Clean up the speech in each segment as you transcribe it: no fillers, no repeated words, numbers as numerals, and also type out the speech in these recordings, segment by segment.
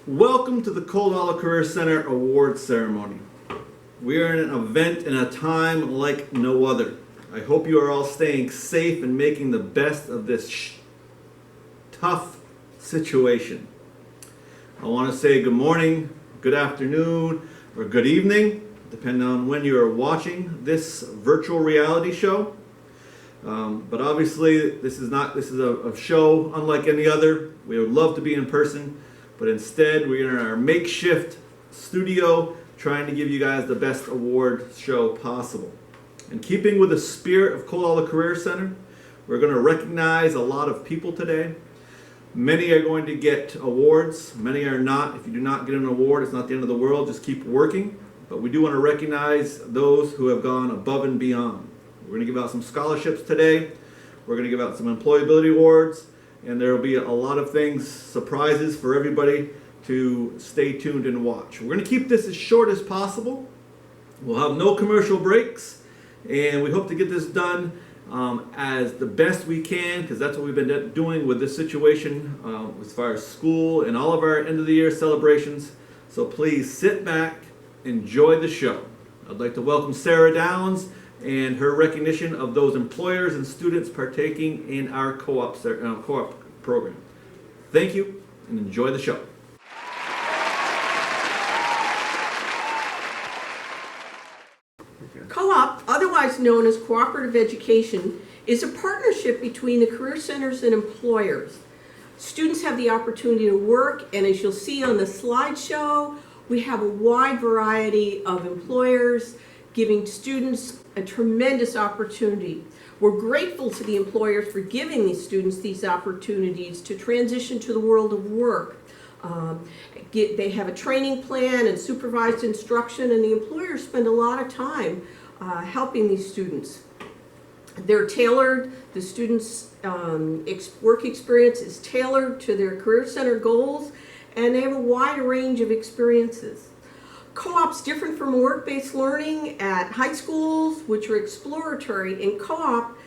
Welcome to the Cold Hollow Career Center Award Ceremony. We are in an event in a time like no other. I hope you are all staying safe and making the best of this tough situation. I want to say good morning, good afternoon, or good evening, depending on when you are watching this virtual reality show. But obviously, this is a show unlike any other. We would love to be in person, but instead we're in our makeshift studio trying to give you guys the best award show possible. In keeping with the spirit of Cold Hollow Career Center, we're going to recognize a lot of people today. Many are going to get awards, many are not. If you do not get an award, it's not the end of the world, just keep working. But we do want to recognize those who have gone above and beyond. We're going to give out some scholarships today. We're going to give out some employability awards, and there will be a lot of things, surprises for everybody to stay tuned and watch. We're going to keep this as short as possible. We'll have no commercial breaks, and we hope to get this done as the best we can, because that's what we've been doing with this situation as far as school and all of our end of the year celebrations. So please sit back, enjoy the show. I'd like to welcome Sarah Downs and her recognition of those employers and students partaking in our co-op program. Thank you, and enjoy the show. Co-op, otherwise known as cooperative education, is a partnership between the career centers and employers. Students have the opportunity to work, and as you'll see on the slideshow, we have a wide variety of employers giving students a tremendous opportunity. We're grateful to the employers for giving these students these opportunities to transition to the world of work. They have a training plan and supervised instruction, and the employers spend a lot of time helping these students. They're tailored, the students' work experience is tailored to their career center goals, and they have a wide range of experiences. Co-op's different from work-based learning at high schools, which are exploratory. In co-op,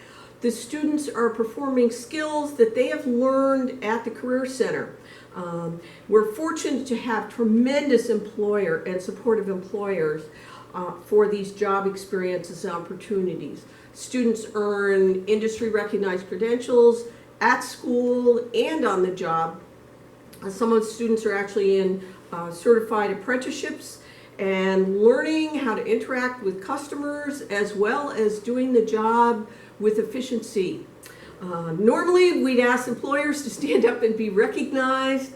the students are performing skills that they have learned at the career center. We're fortunate to have tremendous employer and supportive employers for these job experiences and opportunities. Students earn industry-recognized credentials at school and on the job. Some of the students are actually in certified apprenticeships and learning how to interact with customers as well as doing the job with efficiency. Normally we'd ask employers to stand up and be recognized,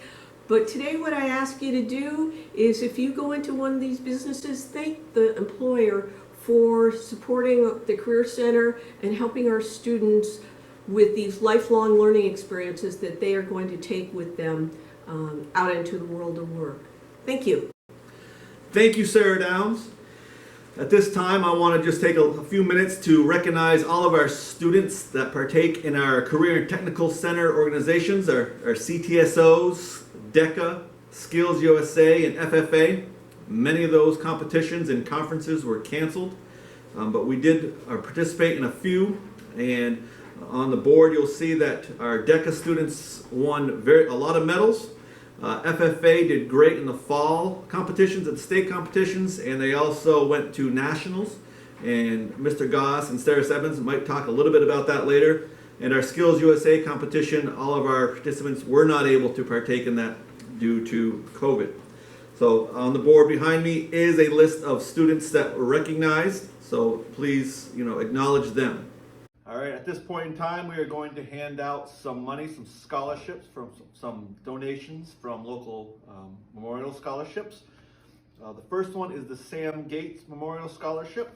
but today what I ask you to do is, if you go into one of these businesses, thank the employer for supporting the Career Center and helping our students with these lifelong learning experiences that they are going to take with them out into the world of work. Thank you. Thank you, Sarah Downs. At this time, I want to just take a few minutes to recognize all of our students that partake in our Career and Technical Center organizations, our CTSOs, DECA, Skills USA, and FFA. Many of those competitions and conferences were canceled, but we did participate in a few, and on the board you'll see that our DECA students won a lot of medals. FFA did great in the fall competitions, at the state competitions, and they also went to nationals. And Mr. Goss and Sarah Evans might talk a little bit about that later. And our Skills USA competition, all of our participants were not able to partake in that due to COVID. So on the board behind me is a list of students that were recognized. So please, acknowledge them. All right, at this point in time, we are going to hand out some money, some scholarships, from some donations from local memorial scholarships. The first one is the Sam Gates Memorial Scholarship.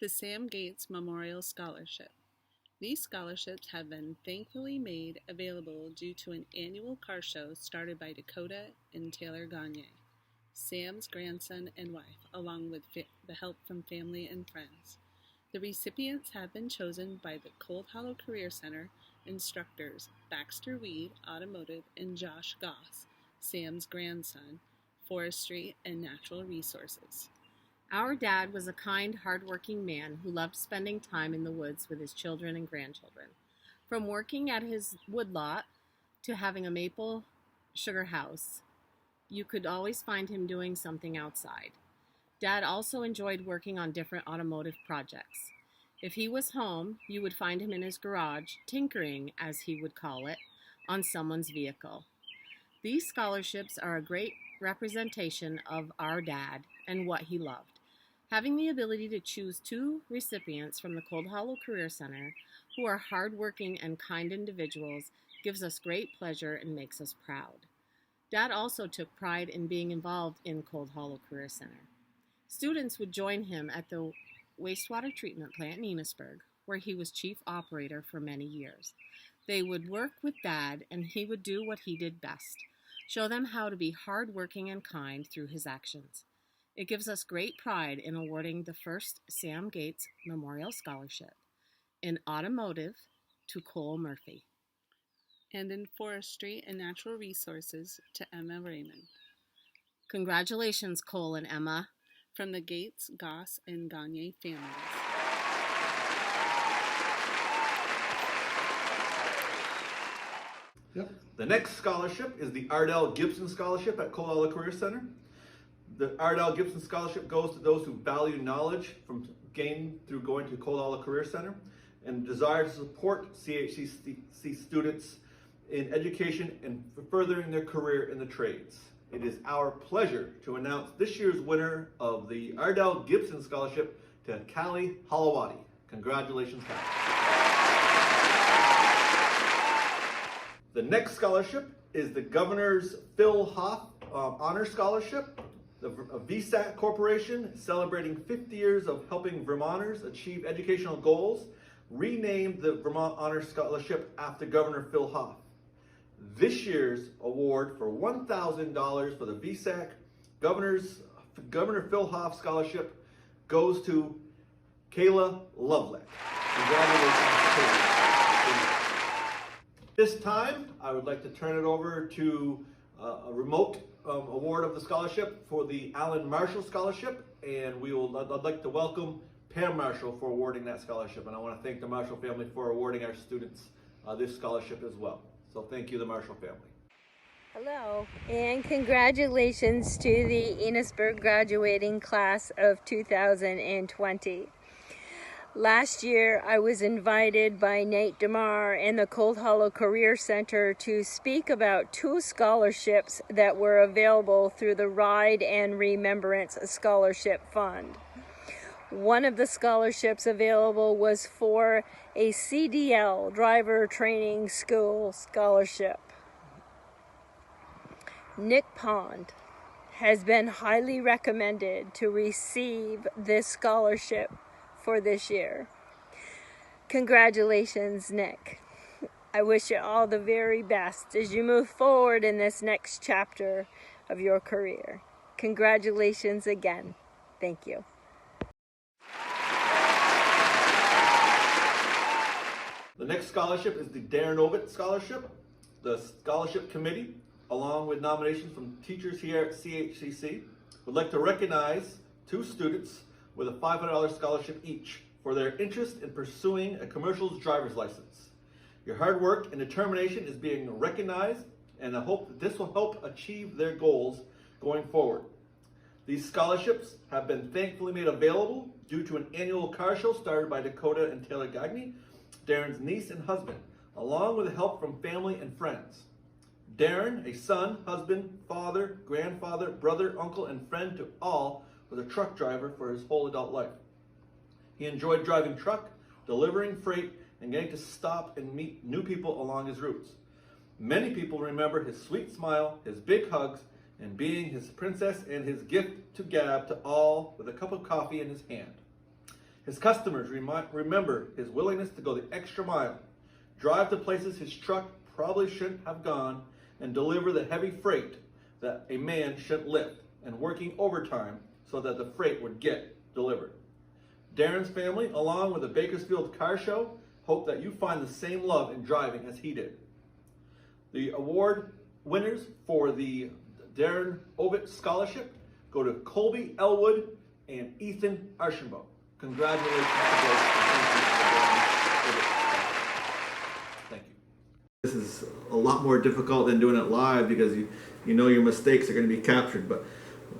The Sam Gates Memorial Scholarship. These scholarships have been thankfully made available due to an annual car show started by Dakota and Taylor Gagne, Sam's grandson and wife, along with the help from family and friends. The recipients have been chosen by the Cold Hollow Career Center instructors Baxter Weed, Automotive, and Josh Goss, Sam's grandson, Forestry and Natural Resources. Our dad was a kind, hard-working man who loved spending time in the woods with his children and grandchildren. From working at his woodlot to having a maple sugar house, you could always find him doing something outside. Dad also enjoyed working on different automotive projects. If he was home, you would find him in his garage, tinkering, as he would call it, on someone's vehicle. These scholarships are a great representation of our dad and what he loved. Having the ability to choose 2 recipients from the Cold Hollow Career Center who are hardworking and kind individuals gives us great pleasure and makes us proud. Dad also took pride in being involved in Cold Hollow Career Center. Students would join him at the wastewater treatment plant in Enosburg, where he was chief operator for many years. They would work with Dad, and he would do what he did best, show them how to be hardworking and kind through his actions. It gives us great pride in awarding the first Sam Gates Memorial Scholarship in automotive to Cole Murphy. And in forestry and natural resources to Emma Raymond. Congratulations, Cole and Emma. From the Gates, Goss, and Gagne families. Yep. The next scholarship is the Ardell Gibson Scholarship at Cold Hollow Career Center. The Ardell Gibson Scholarship goes to those who value knowledge from gained through going to Cold Hollow Career Center and desire to support CHCC students in education and furthering their career in the trades. It is our pleasure to announce this year's winner of the Ardell Gibson Scholarship to Callie Holowati. Congratulations, Callie. The next scholarship is the Governor's Phil Hoff Honor Scholarship. The VSAT Corporation, celebrating 50 years of helping Vermonters achieve educational goals, renamed the Vermont Honor Scholarship after Governor Phil Hoff. This year's award for $1,000 for the VSAC Governor Phil Hoff Scholarship goes to Kayla Loveland. Congratulations, Kayla. This time, I would like to turn it over to a remote award of the scholarship for the Alan Marshall Scholarship, and I'd like to welcome Pam Marshall for awarding that scholarship, and I want to thank the Marshall family for awarding our students this scholarship as well. So thank you, the Marshall family. Hello, and congratulations to the Enosburg graduating class of 2020. Last year, I was invited by Nate DeMar and the Cold Hollow Career Center to speak about 2 scholarships that were available through the Ride and Remembrance Scholarship Fund. One of the scholarships available was for a CDL, Driver Training School Scholarship. Nick Pond has been highly recommended to receive this scholarship for this year. Congratulations, Nick. I wish you all the very best as you move forward in this next chapter of your career. Congratulations again. Thank you. The next scholarship is the Darren Ovett Scholarship. The scholarship committee, along with nominations from teachers here at CHCC, would like to recognize 2 students with a $500 scholarship each for their interest in pursuing a commercial driver's license. Your hard work and determination is being recognized, and I hope that this will help achieve their goals going forward. These scholarships have been thankfully made available due to an annual car show started by Dakota and Taylor Gagne, Darren's niece and husband, along with help from family and friends. Darren, a son, husband, father, grandfather, brother, uncle, and friend to all, was a truck driver for his whole adult life. He enjoyed driving truck, delivering freight, and getting to stop and meet new people along his routes. Many people remember his sweet smile, his big hugs, and being his princess and his gift to gab to all with a cup of coffee in his hand. His customers remember his willingness to go the extra mile, drive to places his truck probably shouldn't have gone, and deliver the heavy freight that a man shouldn't lift, and working overtime so that the freight would get delivered. Darren's family, along with the Bakersfield Car Show, hope that you find the same love in driving as he did. The award winners for the Darren Ovett Scholarship go to Colby Elwood and Ethan Archambault. Congratulations to both. Thank you. Thank you. This is a lot more difficult than doing it live because you know your mistakes are going to be captured. But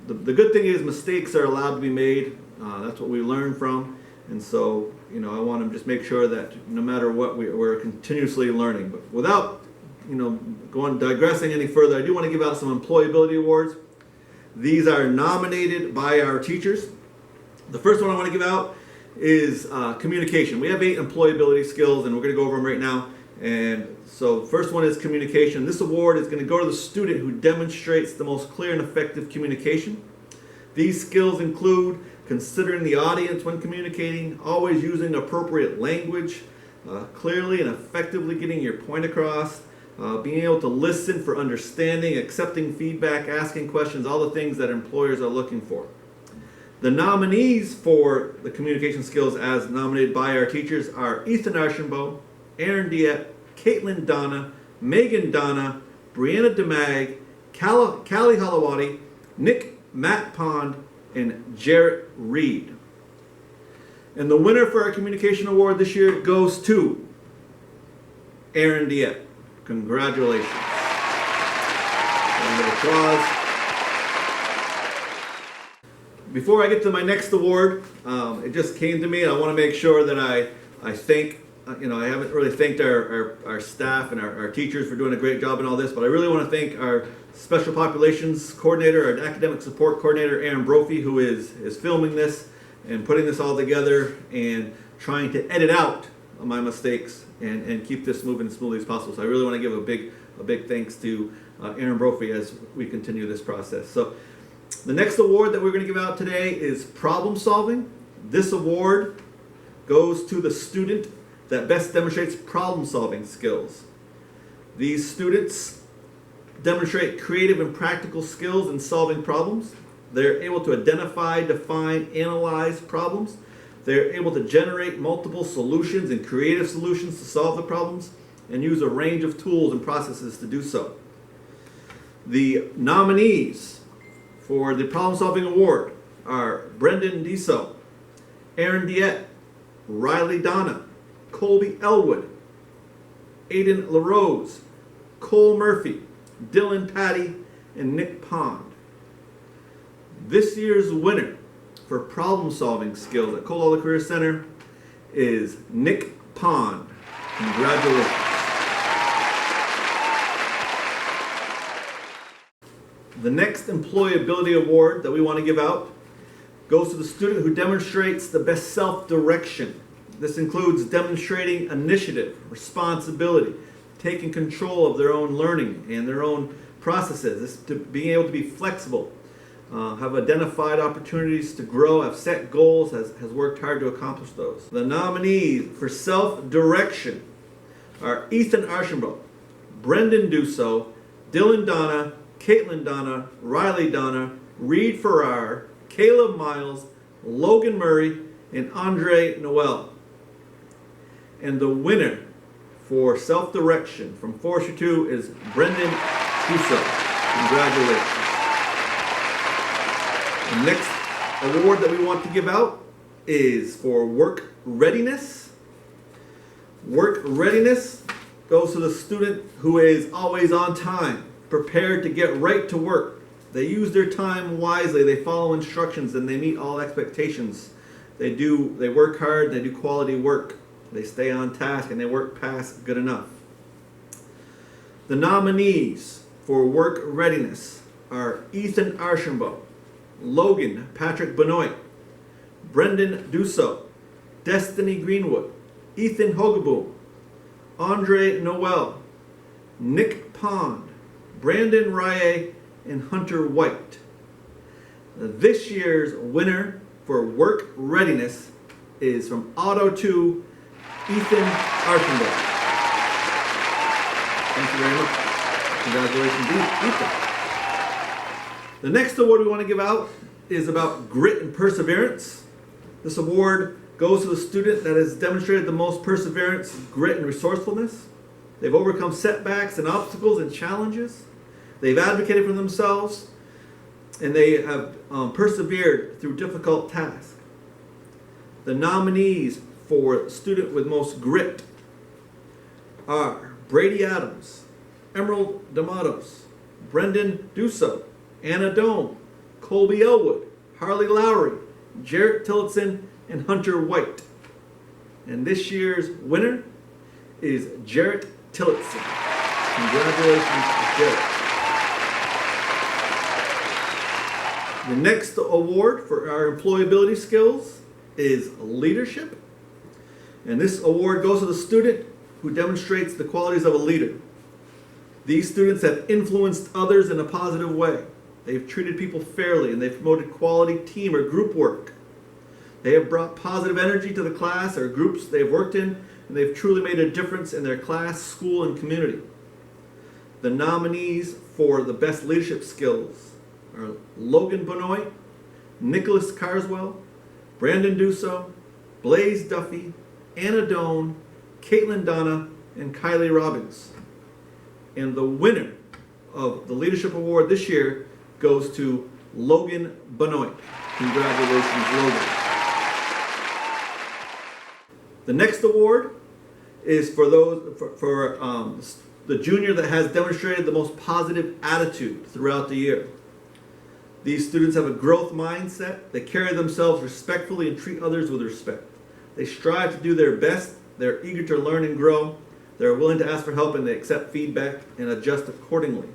the good thing is mistakes are allowed to be made. That's what we learn from. And so, I want to just make sure that no matter what, we're continuously learning. But without, digressing any further, I do want to give out some employability awards. These are nominated by our teachers. The first one I want to give out is communication. We have 8 employability skills, and we're going to go over them right now. And so the first one is communication. This award is going to go to the student who demonstrates the most clear and effective communication. These skills include considering the audience when communicating, always using appropriate language, clearly and effectively getting your point across, being able to listen for understanding, accepting feedback, asking questions, all the things that employers are looking for. The nominees for the communication skills as nominated by our teachers are Ethan Archambault, Aaron Diet, Caitlin Donna, Megan Donna, Brianna DeMag, Callie Holowati, Matt Pond, and Jarrett Reed. And the winner for our communication award this year goes to Aaron Diet. Congratulations. Round of applause. Before I get to my next award, it just came to me. I want to make sure that I thank, I haven't really thanked our staff and our teachers for doing a great job in all this, but I really want to thank our Special Populations Coordinator, our Academic Support Coordinator, Aaron Brophy, who is filming this and putting this all together and trying to edit out my mistakes and keep this moving as smoothly as possible. So I really want to give a big thanks to Aaron Brophy as we continue this process. So the next award that we're going to give out today is problem solving. This award goes to the student that best demonstrates problem solving skills. These students demonstrate creative and practical skills in solving problems. They're able to identify, define, analyze problems. They're able to generate multiple solutions and creative solutions to solve the problems and use a range of tools and processes to do so. The nominees for the Problem Solving Award are Brendan Deso, Aaron Diet, Riley Donna, Colby Elwood, Aiden LaRose, Cole Murphy, Dylan Patty, and Nick Pond. This year's winner for problem solving skills at Colella Career Center is Nick Pond. Congratulations. The next employability award that we want to give out goes to the student who demonstrates the best self-direction. This includes demonstrating initiative, responsibility, taking control of their own learning and their own processes, being able to be flexible, have identified opportunities to grow, have set goals, has worked hard to accomplish those. The nominees for self-direction are Ethan Archambault, Brendan Dusso, Dylan Donna, Caitlin Donna, Riley Donna, Reed Farrar, Caleb Miles, Logan Murray, and Andre Noel. And the winner for self-direction from Forestry 2 is Brendan Dusso. Congratulations. The next award that we want to give out is for work readiness. Work readiness goes to the student who is always on time, prepared to get right to work. They use their time wisely, they follow instructions, and they meet all expectations. They work hard, they do quality work. They stay on task, and they work past good enough. The nominees for work readiness are Ethan Archambault, Logan Patrick Benoit, Brendan Dusso, Destiny Greenwood, Ethan Hogaboom, Andre Noel, Nick Pond, Brandon Rye, and Hunter White. This year's winner for work readiness is from Auto 2, Ethan Archambault. Thank you very much. Congratulations, Ethan. The next award we want to give out is about grit and perseverance. This award goes to the student that has demonstrated the most perseverance, grit, and resourcefulness. They've overcome setbacks and obstacles and challenges. They've advocated for themselves, and they have persevered through difficult tasks. The nominees for student with most grit are Brady Adams, Emerald D'Amatos, Brendan Dusso, Anna Doan, Colby Elwood, Harley Lowry, Jarrett Tillotson, and Hunter White. And this year's winner is Jarrett Tillotson. Congratulations, Jarrett. The next award for our employability skills is leadership. And this award goes to the student who demonstrates the qualities of a leader. These students have influenced others in a positive way. They've treated people fairly and they've promoted quality team or group work. They have brought positive energy to the class or groups they've worked in, and they've truly made a difference in their class, school, and community. The nominees for the best leadership skills are Logan Benoit, Nicholas Carswell, Brandon Dusso, Blaze Duffy, Anna Doan, Caitlin Donna, and Kylie Robbins. And the winner of the Leadership Award this year goes to Logan Benoit. Congratulations, Logan. The next award is for the junior that has demonstrated the most positive attitude throughout the year. These students have a growth mindset. They carry themselves respectfully and treat others with respect. They strive to do their best. They're eager to learn and grow. They're willing to ask for help, and they accept feedback and adjust accordingly.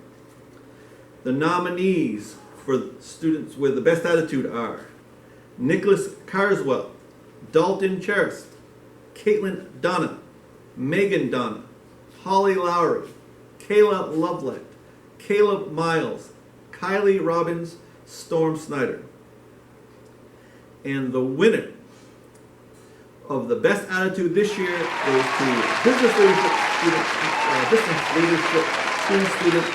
The nominees for students with the best attitude are Nicholas Carswell, Dalton Charist, Caitlin Donna, Megan Donna, Holly Lowry, Kayla Lovelet, Caleb Miles, Kylie Robbins, Storm Snyder. And the winner of the best attitude this year goes to business leadership student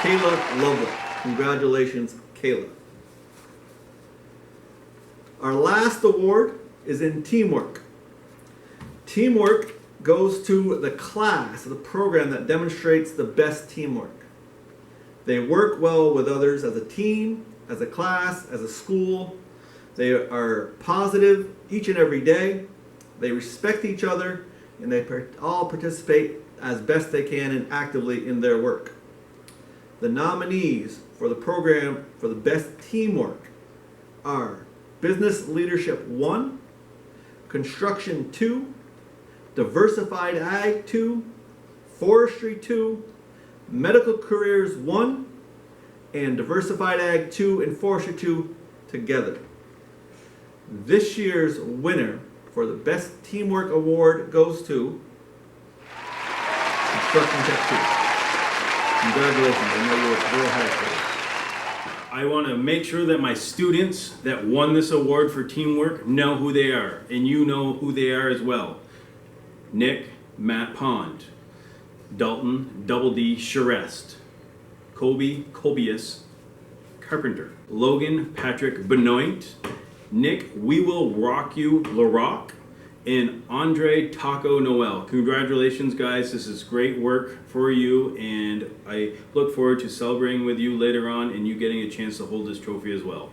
Kayla Lovelet. Congratulations, Kayla. Our last award is in teamwork. Teamwork goes to the class, the program that demonstrates the best teamwork. They work well with others as a team, as a class, as a school. They are positive each and every day. They respect each other, and they all participate as best they can and actively in their work. The nominees for the program for the best teamwork are Business Leadership 1, Construction 2, Diversified Ag 2, Forestry 2, Medical Careers 1, and Diversified Ag 2 and Forestry 2 together. This year's winner for the Best Teamwork Award goes to Construction Tech 2. Congratulations, I know you worked real hard for it. I want to make sure that my students that won this award for teamwork know who they are, and you know who they are as well. Nick Matt Pond, Dalton Double D Charest, Colby Colbius Carpenter, Logan Patrick Benoit, Nick We Will Rock You LaRock, and Andre Taco Noel. Congratulations, guys. This is great work for you, and I look forward to celebrating with you later on and you getting a chance to hold this trophy as well.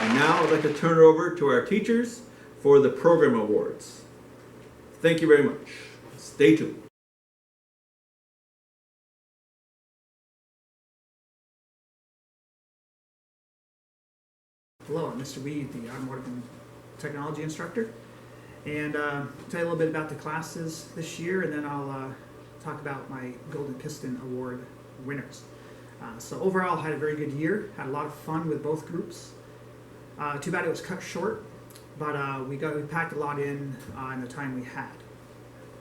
And now I'd like to turn it over to our teachers for the program awards. Thank you very much. Stay tuned. Hello, I'm Mr. Weed, the Automotive and Technology Instructor, and tell you a little bit about the classes this year, and then I'll talk about my Golden Piston Award winners. So overall, had a very good year, had a lot of fun with both groups. Too bad it was cut short, but we packed a lot in the time we had.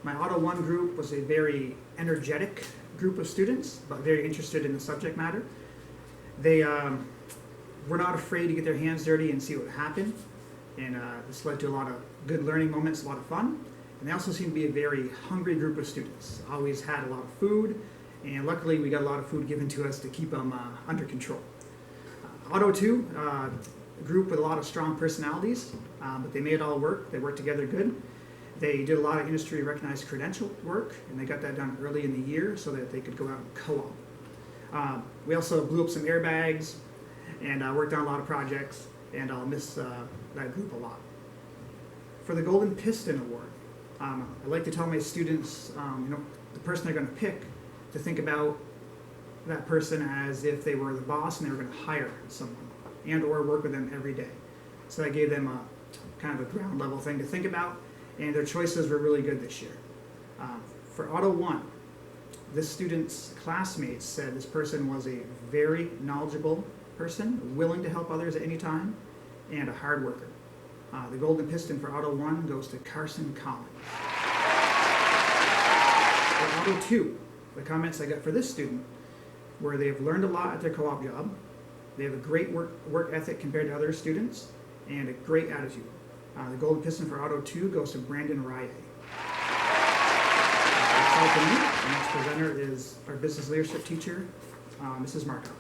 My Auto 1 group was a very energetic group of students, but very interested in the subject matter. They were not afraid to get their hands dirty and see what would happen, and this led to a lot of good learning moments, a lot of fun. And they also seemed to be a very hungry group of students. Always had a lot of food, and luckily we got a lot of food given to us to keep them under control. Auto 2, a group with a lot of strong personalities, but they made it all work. They worked together good. They did a lot of industry recognized credential work, and they got that done early in the year so that they could go out and co-op. We also blew up some airbags and worked on a lot of projects, and I'll miss that group a lot. For the Golden Piston Award, I like to tell my students, the person they're going to pick, to think about that person as if they were the boss and they were going to hire someone and or work with them every day. So I gave them a kind of a ground level thing to think about, and their choices were really good this year. For Auto 1, this student's classmates said this person was a very knowledgeable person, willing to help others at any time, and a hard worker. The Golden Piston for Auto 1 goes to Carson Collins. For Auto 2, the comments I got for this student were they have learned a lot at their co-op job, they have a great work ethic compared to other students, and a great attitude. The Golden Piston for Auto 2 goes to Brandon Rye. That's all for me. The next presenter is our business leadership teacher, Mrs. Markov.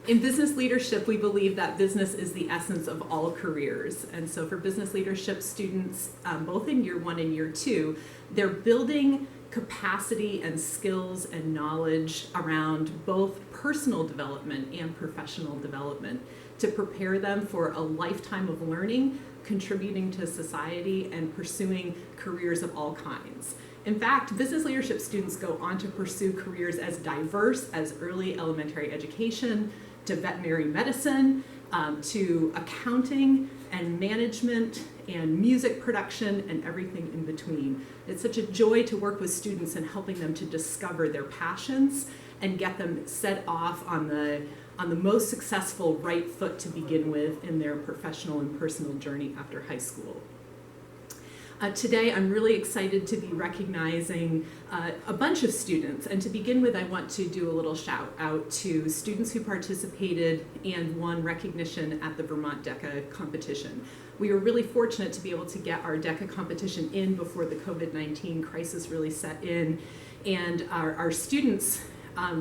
In business leadership, we believe that business is the essence of all careers. And so for business leadership students, both in year 1 and year 2, they're building capacity and skills and knowledge around both personal development and professional development to prepare them for a lifetime of learning, contributing to society, and pursuing careers of all kinds. In fact, business leadership students go on to pursue careers as diverse as early elementary education, to veterinary medicine, to accounting and management and music production and everything in between. It's such a joy to work with students and helping them to discover their passions and get them set off on the most successful right foot to begin with in their professional and personal journey after high school. Today, I'm really excited to be recognizing a bunch of students. And to begin with, I want to do a little shout out to students who participated and won recognition at the Vermont DECA competition. We were really fortunate to be able to get our DECA competition in before the COVID-19 crisis really set in. And our students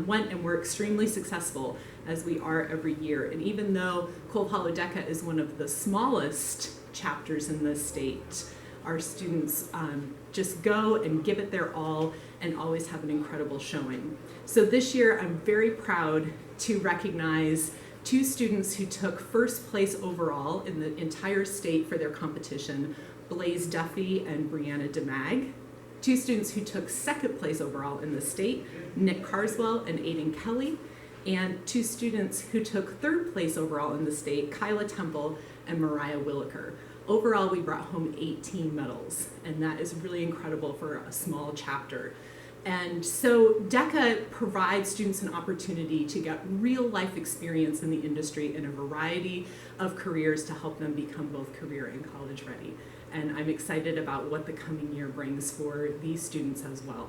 went and were extremely successful, as we are every year. And even though Cold Hollow DECA is one of the smallest chapters in the state, our students just go and give it their all and always have an incredible showing. So this year, I'm very proud to recognize 2 students who took first place overall in the entire state for their competition, Blaze Duffy and Brianna DeMag. 2 students who took second place overall in the state, Nick Carswell and Aiden Kelly. And 2 students who took third place overall in the state, Kyla Temple and Mariah Williker. Overall, we brought home 18 medals, and that is really incredible for a small chapter. And so DECA provides students an opportunity to get real life experience in the industry in a variety of careers to help them become both career and college ready. And I'm excited about what the coming year brings for these students as well.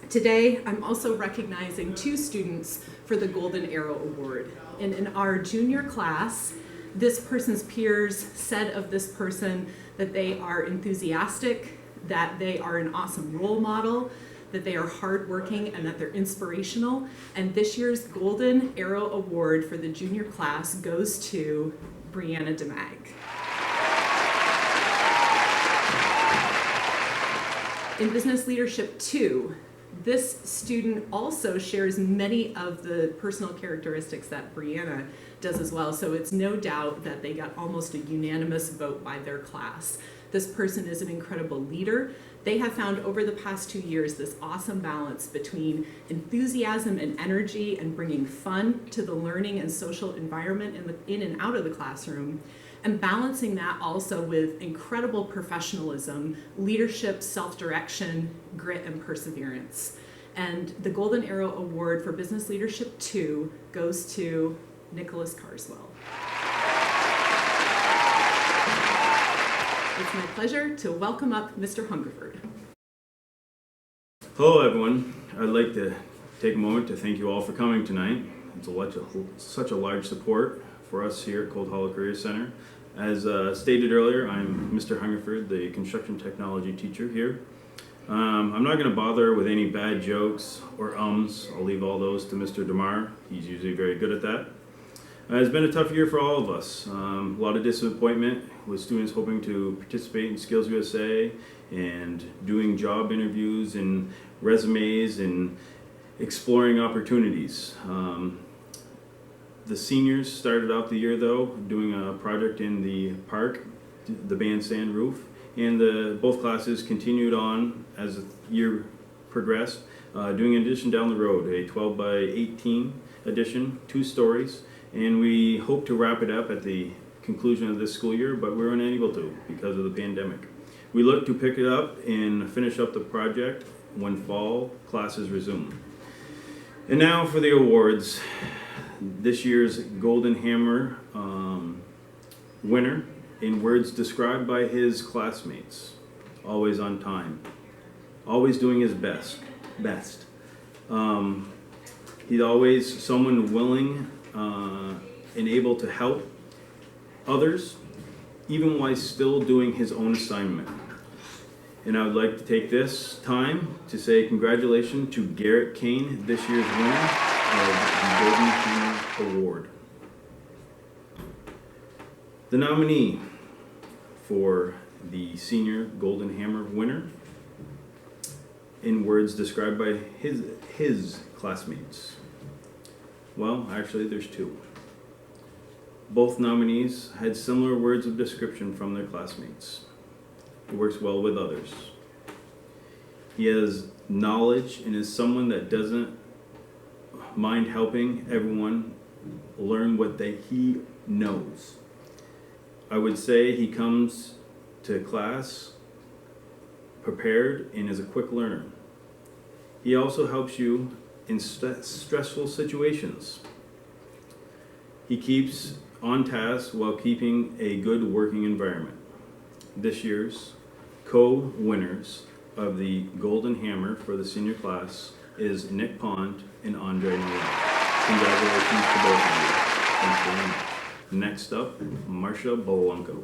Today, I'm also recognizing 2 students for the Golden Arrow Award. And in our junior class, this person's peers said of this person that they are enthusiastic, that they are an awesome role model, that they are hardworking, and that they're inspirational. And this year's Golden Arrow Award for the junior class goes to Brianna DeMag. In Business Leadership 2, this student also shares many of the personal characteristics that Brianna does as well, so it's no doubt that they got almost a unanimous vote by their class. This person is an incredible leader. They have found over the past 2 years this awesome balance between enthusiasm and energy and bringing fun to the learning and social environment in and out of the classroom, and balancing that also with incredible professionalism, leadership, self-direction, grit, and perseverance. And the Golden Arrow Award for Business Leadership 2 goes to Nicholas Carswell. It's my pleasure to welcome up Mr. Hungerford. Hello everyone. I'd like to take a moment to thank you all for coming tonight. It's such a large support for us here at Cold Hollow Career Center. As stated earlier, I'm Mr. Hungerford, the construction technology teacher here. I'm not going to bother with any bad jokes or ums. I'll leave all those to Mr. DeMar. He's usually very good at that. It's been a tough year for all of us. A lot of disappointment with students hoping to participate in Skills USA and doing job interviews and resumes and exploring opportunities. The seniors started out the year though doing a project in the park the bandstand roof, and both classes continued on as the year progressed, doing an addition down the road, a 12 by 18 addition, 2 stories, and we hope to wrap it up at the conclusion of this school year, but we were unable to because of the pandemic. We look to pick it up and finish up the project when fall classes resume. And now for the awards. This year's Golden Hammer winner, in words described by his classmates: always on time, always doing his best. He's always someone willing and able to help others, even while still doing his own assignment. And I would like to take this time to say congratulations to Garrett Kane, this year's winner of the Golden Hammer Award. The nominee for the senior Golden Hammer winner, in words described by his classmates. Well, actually there's 2. Both nominees had similar words of description from their classmates. He works well with others. He has knowledge and is someone that doesn't mind helping everyone learn what he knows. I would say he comes to class prepared and is a quick learner. He also helps you in stressful situations. He keeps on task while keeping a good working environment. This year's co-winners of the Golden Hammer for the senior class is Nick Pond and Andre Neal. Congratulations to both of you. Thanks very much. Next up, Marcia Bolonko.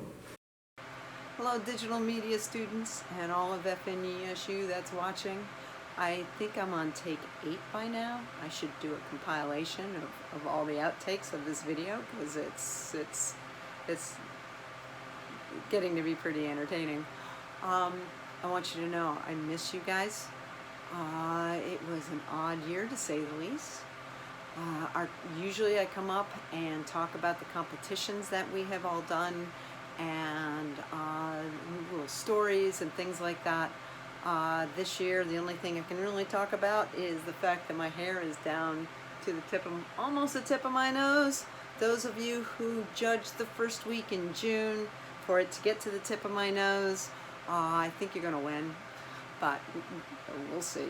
Hello digital media students and all of FNESU that's watching. I think I'm on take 8 by now. I should do a compilation of all the outtakes of this video because it's getting to be pretty entertaining. I want you to know I miss you guys. It was an odd year to say the least. Usually I come up and talk about the competitions that we have all done and little stories and things like that. This year the only thing I can really talk about is the fact that my hair is down to the tip of, almost the tip of my nose. Those of you who judged the first week in June for it to get to the tip of my nose, I think you're gonna win, but we'll see.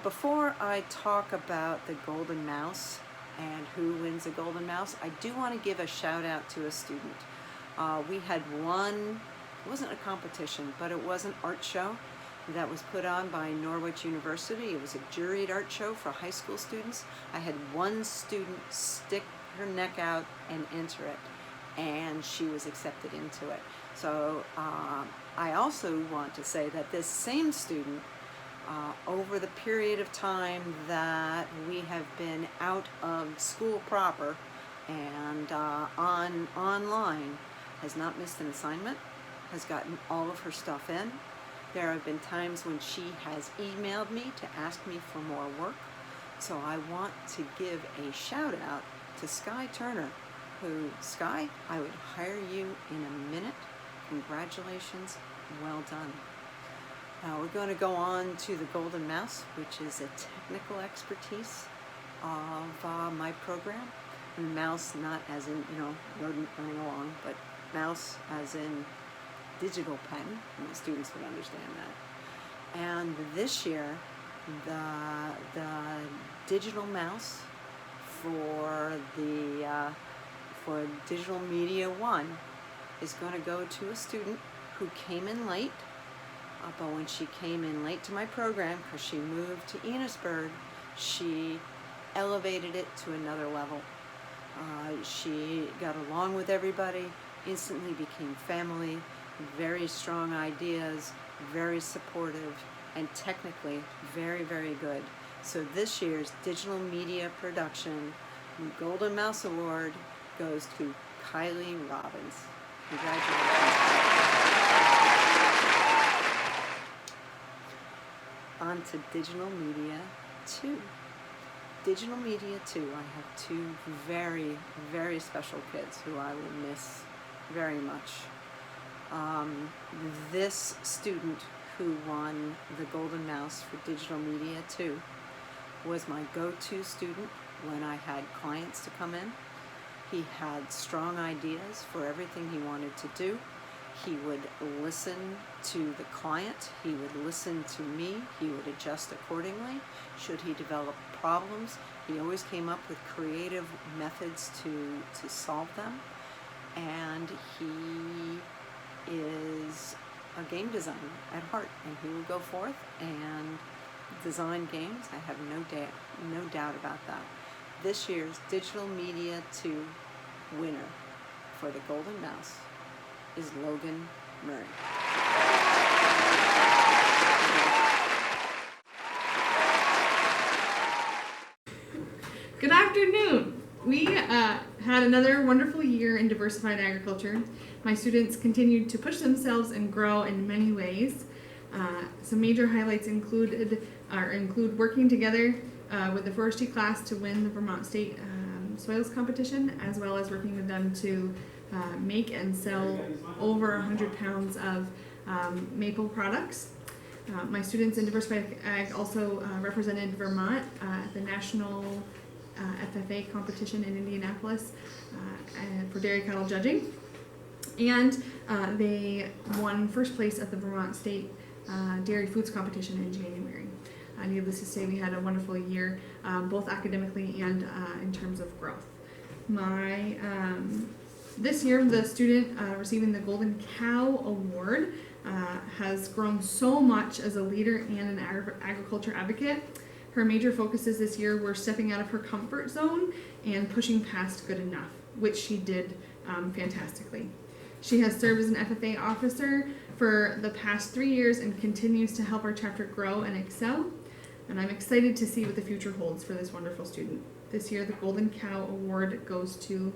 Before I talk about the Golden Mouse and who wins the Golden Mouse, I do want to give a shout out to a student. We had one, it wasn't a competition, but it was an art show that was put on by Norwich University. It was a juried art show for high school students. I had one student stick her neck out and enter it, and she was accepted into it. So I also want to say that this same student, over the period of time that we have been out of school proper and online, has not missed an assignment, has gotten all of her stuff in. There have been times when she has emailed me to ask me for more work. So I want to give a shout out to Sky Turner, who, Sky, I would hire you in a minute. Congratulations, well done. Now we're going to go on to the Golden Mouse, which is a technical expertise of my program. And mouse not as in, rodent running along, but mouse as in digital pen. My students would understand that. And this year, the digital mouse for Digital Media 1 is going to go to a student who came in late. But when she came in late to my program, because she moved to Enosburg, she elevated it to another level. She got along with everybody, instantly became family, very strong ideas, very supportive, and technically very, very good. So this year's Digital Media Production Golden Mouse Award goes to Kylie Robbins. Congratulations. On to Digital Media 2. Digital Media 2, I have 2 very, very special kids who I will miss very much. This student who won the Golden Mouse for Digital Media 2 was my go-to student when I had clients to come in. He had strong ideas for everything he wanted to do. He would listen to the client, he would listen to me, he would adjust accordingly. Should he develop problems, he always came up with creative methods to solve them. And he is a game designer at heart, and he will go forth and design games. I have no doubt about that. This year's Digital Media 2 winner for the Golden Mouse is Logan Murray. Good afternoon. We had another wonderful year in diversified agriculture. My students continued to push themselves and grow in many ways. Some major highlights include working together with the forestry class to win the Vermont State Soils Competition, as well as working with them to make and sell over 100 pounds of maple products. My students in diversified ag also represented Vermont at the national FFA competition in Indianapolis for dairy cattle judging, and they won first place at the Vermont State Dairy Foods Competition in January. Needless to say, we had a wonderful year, both academically and in terms of growth. This year, the student receiving the Golden Cow Award has grown so much as a leader and an agriculture advocate. Her major focuses this year were stepping out of her comfort zone and pushing past good enough, which she did fantastically. She has served as an FFA officer for the past 3 years and continues to help our chapter grow and excel. And I'm excited to see what the future holds for this wonderful student. This year, the Golden Cow Award goes to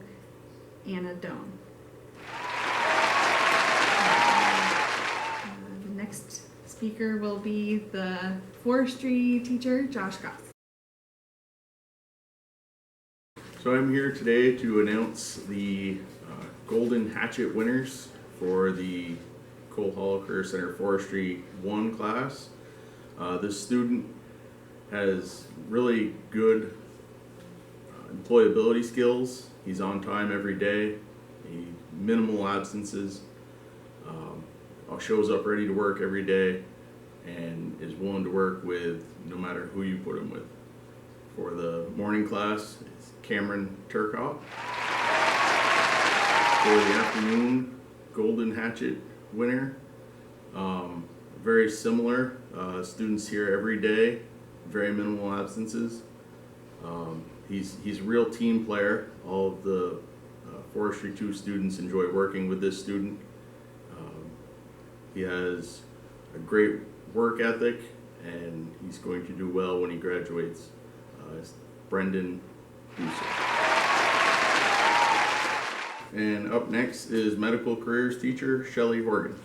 Anna Doan. The next speaker will be the forestry teacher, Josh Goss. So I'm here today to announce the Golden Hatchet winners for the Coal Hollow Career Center Forestry 1 class. This student has really good employability skills. He's on time every day, minimal absences, shows up ready to work every day, and is willing to work with no matter who you put him with. For the morning class, it's Cameron Turkoff. For the afternoon Golden Hatchet winner, very similar, students here every day, very minimal absences. He's a real team player. All of the Forestry 2 students enjoy working with this student. He has a great work ethic, and he's going to do well when he graduates. It's Brendan Buser. And up next is medical careers teacher Shelley Horgan.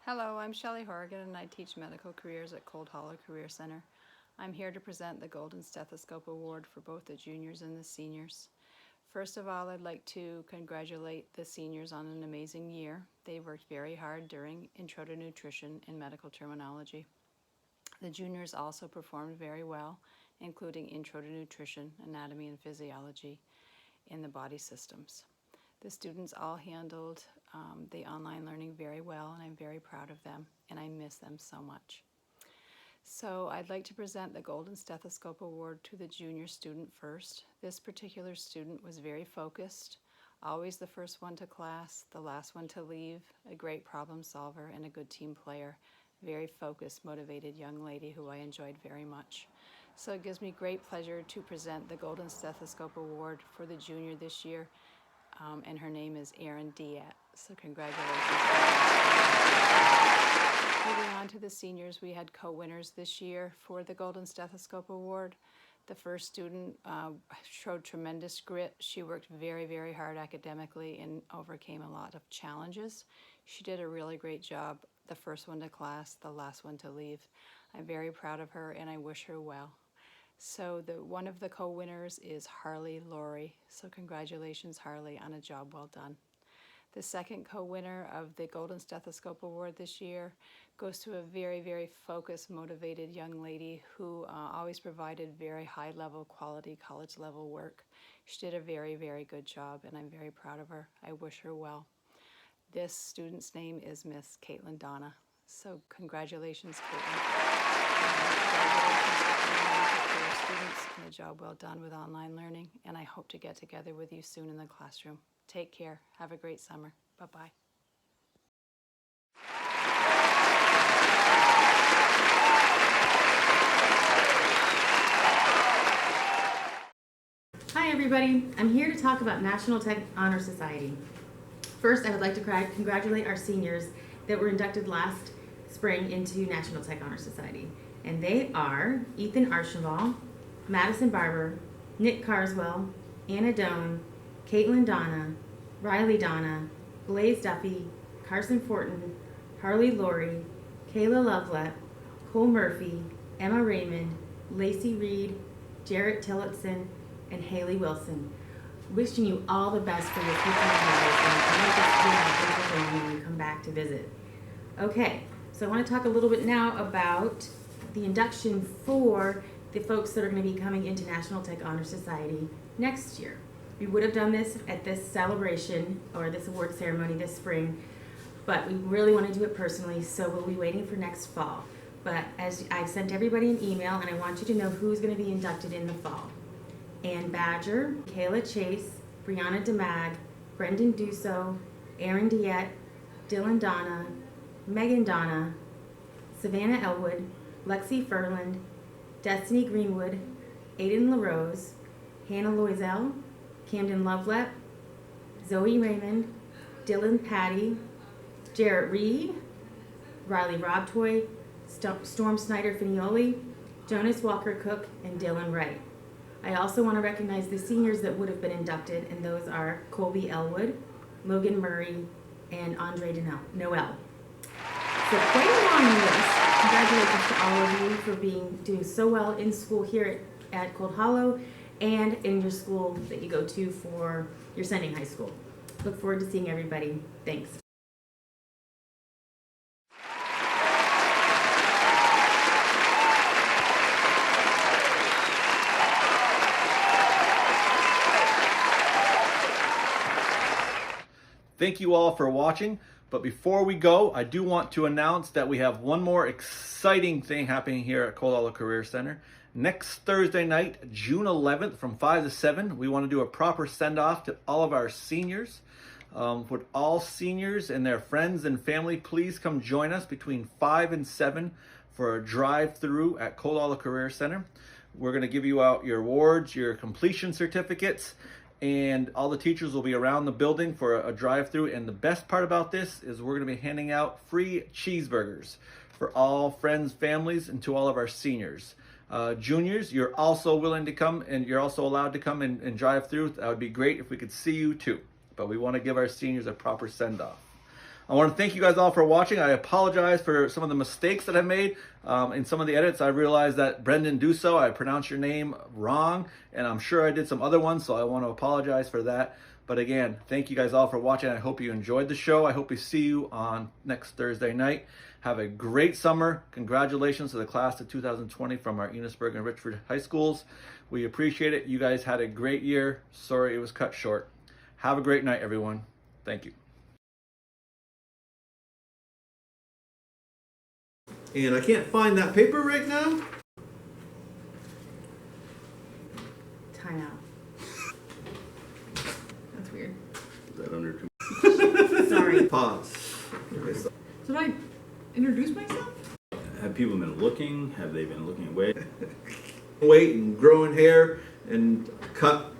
Hello, I'm Shelley Horgan, and I teach medical careers at Cold Hollow Career Center. I'm here to present the Golden Stethoscope Award for both the juniors and the seniors. First of all, I'd like to congratulate the seniors on an amazing year. They worked very hard during Intro to Nutrition and medical terminology. The juniors also performed very well, including Intro to Nutrition, Anatomy and Physiology in the body systems. The students all handled the online learning very well, and I'm very proud of them, and I miss them so much. So I'd like to present the Golden Stethoscope Award to the junior student first. This particular student was very focused, always the first one to class, the last one to leave, a great problem solver and a good team player, very focused, motivated young lady who I enjoyed very much. So it gives me great pleasure to present the Golden Stethoscope Award for the junior this year, and her name is Erin Diat. So congratulations. Moving on to the seniors, we had co-winners this year for the Golden Stethoscope Award. The first student showed tremendous grit. She worked very, very hard academically and overcame a lot of challenges. She did a really great job, the first one to class, the last one to leave. I'm very proud of her, and I wish her well. So one of the co-winners is Harley Laurie. So congratulations, Harley, on a job well done. The second co-winner of the Golden Stethoscope Award this year goes to a very, very focused, motivated young lady who always provided very high-level, quality, college-level work. She did a very, very good job, and I'm very proud of her. I wish her well. This student's name is Miss Caitlin Donna. So congratulations, Caitlin. Congratulations to all your students and a job well done with online learning, and I hope to get together with you soon in the classroom. Take care. Have a great summer. Bye-bye. Hi everybody, I'm here to talk about National Tech Honor Society. First, I would like to congratulate our seniors that were inducted last spring into National Tech Honor Society. And they are Ethan Archibald, Madison Barber, Nick Carswell, Anna Doan, Caitlin Donna, Riley Donna, Blaze Duffy, Carson Fortin, Harley Laurie, Kayla Lovelet, Cole Murphy, Emma Raymond, Lacey Reed, Jarrett Tillotson, and Haley Wilson. Wishing you all the best for your future endeavors and I can't wait to hear how things are going when you come back to visit. Okay, so I want to talk a little bit now about the induction for the folks that are going to be coming into National Tech Honor Society next year. We would have done this at this celebration or this award ceremony this spring, but we really want to do it personally, so we'll be waiting for next fall. But as I've sent everybody an email, and I want you to know who's going to be inducted in the fall. Ann Badger, Kayla Chase, Brianna DeMag, Brendan Dusso, Aaron Diet, Dylan Donna, Megan Donna, Savannah Elwood, Lexi Furland, Destiny Greenwood, Aiden LaRose, Hannah Loisel, Camden Lovelet, Zoe Raymond, Dylan Patty, Jarrett Reed, Riley Robtoy, Storm Snyder Finioli, Jonas Walker Cook, and Dylan Wright. I also want to recognize the seniors that would have been inducted, and those are Colby Elwood, Logan Murray, and Andre Noel. So quite a long list. Congratulations to all of you for doing so well in school here at Cold Hollow and in your school that you go to for your sending high school. Look forward to seeing everybody. Thanks. Thank you all for watching, but before we go, I do want to announce that we have one more exciting thing happening here at Cold Hollow Career Center. Next Thursday night, June 11th from 5 to 7, we want to do a proper send-off to all of our seniors. Would all seniors and their friends and family please come join us between 5 and 7 for a drive-through at Cold Hollow Career Center. We're going to give you out your awards, your completion certificates, and all the teachers will be around the building for a drive-through. And the best part about this is we're going to be handing out free cheeseburgers for all friends, families, and to all of our seniors. Juniors, you're also willing to come, and you're also allowed to come and drive through. That would be great if we could see you too. But we want to give our seniors a proper send-off. I want to thank you guys all for watching. I apologize for some of the mistakes that I made. In some of the edits, I realized that Brendan Dusso, I pronounced your name wrong, and I'm sure I did some other ones, so I want to apologize for that. But again, thank you guys all for watching. I hope you enjoyed the show. I hope we see you on next Thursday night. Have a great summer. Congratulations to the class of 2020 from our Enosburg and Richford High Schools. We appreciate it. You guys had a great year. Sorry it was cut short. Have a great night, everyone. Thank you. And I can't find that paper right now. Time out. That's weird. Is that under two? Sorry. Pause. Okay, So did I introduce myself? Have people been looking? Have they been looking away? weight and growing hair and cut.